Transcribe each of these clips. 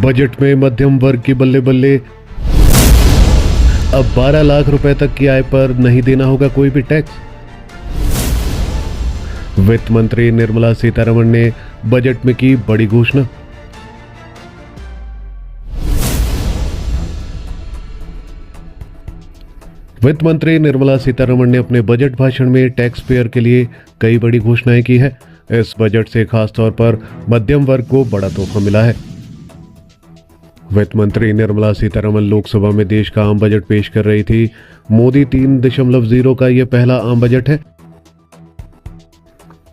Budget में मध्यम वर्ग की बल्ले बल्ले। अब 12 लाख रुपए तक की आय पर नहीं देना होगा कोई भी टैक्स। वित्त मंत्री निर्मला सीतारमण ने बजट में की बड़ी घोषणा। वित्त मंत्री निर्मला सीतारमण ने अपने बजट भाषण में टैक्स पेयर के लिए कई बड़ी घोषणाएं की है। इस बजट से खास तौर पर मध्यम वर्ग को बड़ा तोहफा मिला है। वित्त मंत्री निर्मला सीतारमण लोकसभा में देश का आम बजट पेश कर रही थी। मोदी 3.0 का यह पहला आम बजट है।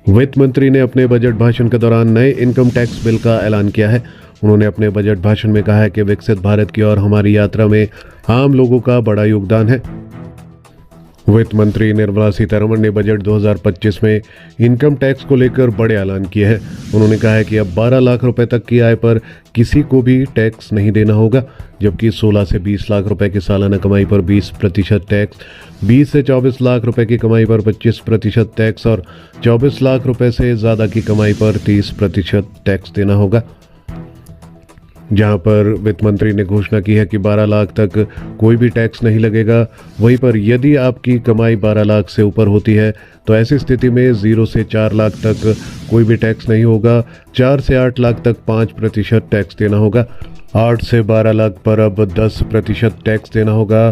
वित्त मंत्री ने अपने बजट भाषण के दौरान नए इनकम टैक्स बिल का ऐलान किया है। उन्होंने अपने बजट भाषण में कहा है कि विकसित भारत की ओर हमारी यात्रा में आम लोगों का बड़ा योगदान है। वित्त मंत्री निर्मला सीतारमण ने बजट 2025 में इनकम टैक्स को लेकर बड़े ऐलान किए हैं। उन्होंने कहा है कि अब 12 लाख रुपए तक की आय पर किसी को भी टैक्स नहीं देना होगा, जबकि 16 से 20 लाख रुपए की सालाना कमाई पर 20% टैक्स, 20 से 24 लाख रुपए की कमाई पर 25% टैक्स और 24 लाख रुपए से ज़्यादा की कमाई पर 30% टैक्स देना होगा। जहां पर वित्त मंत्री ने घोषणा की है कि 12 लाख तक कोई भी टैक्स नहीं लगेगा। वहीं पर यदि आपकी कमाई 12 लाख से ऊपर होती है तो ऐसी स्थिति में 0 से 4 लाख तक कोई भी टैक्स नहीं होगा। 4 से 8 लाख तक 5% टैक्स देना होगा। 8 से 12 लाख पर अब 10% टैक्स देना होगा।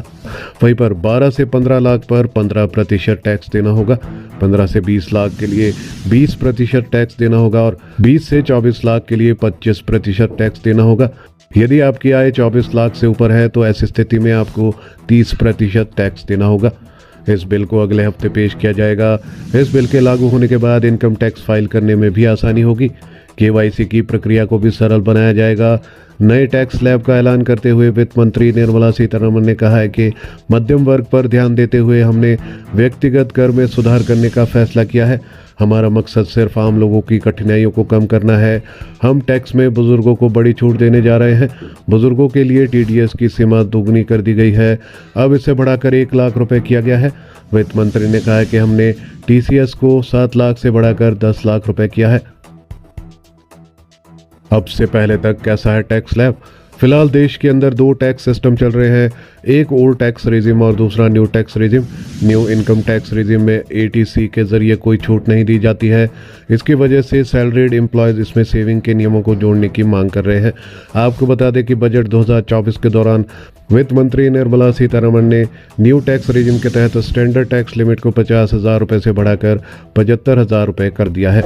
वहीं पर 12 से 15 लाख पर 15% टैक्स देना होगा। 15 से 20 लाख के लिए 20% टैक्स देना होगा और 20 से 24 लाख के लिए 25% टैक्स देना होगा। यदि आपकी आय 24 लाख से ऊपर है तो ऐसी स्थिति में आपको 30% टैक्स देना होगा। इस बिल को अगले हफ्ते पेश किया जाएगा। इस बिल के लागू होने के बाद इनकम टैक्स फाइल करने में भी आसानी होगी। KYC की प्रक्रिया को भी सरल बनाया जाएगा। नए टैक्स स्लैब का ऐलान करते हुए वित्त मंत्री निर्मला सीतारमण ने कहा है कि मध्यम वर्ग पर ध्यान देते हुए हमने व्यक्तिगत कर में सुधार करने का फैसला किया है। हमारा मकसद सिर्फ आम लोगों की कठिनाइयों को कम करना है। हम टैक्स में बुजुर्गों को बड़ी छूट देने जा रहे हैं। बुजुर्गों के लिए TDS की सीमा दोगुनी कर दी गई है। अब इसे बढ़ाकर 1 लाख रुपए किया गया है। वित्त मंत्री ने कहा है कि हमने TCS को 7 लाख से बढ़ाकर 10 लाख रुपए किया है। अब से पहले तक कैसा है टैक्स स्लैब? फिलहाल देश के अंदर 2 टैक्स सिस्टम चल रहे हैं, एक ओल्ड टैक्स रेजिम और दूसरा new tax regime. New income tax regime में ATC के जरिए कोई छूट नहीं दी जाती है। इसकी वजह से सैलरीड एम्प्लॉयज इसमें सेविंग के नियमों को जोड़ने की मांग कर रहे हैं। आपको बता दें कि बजट 2024 के दौरान वित्त मंत्री निर्मला सीतारमण ने न्यू टैक्स रेजिम के तहत स्टैंडर्ड टैक्स लिमिट को 50,000 रुपये से बढ़ाकर 75,000 रुपये कर दिया है।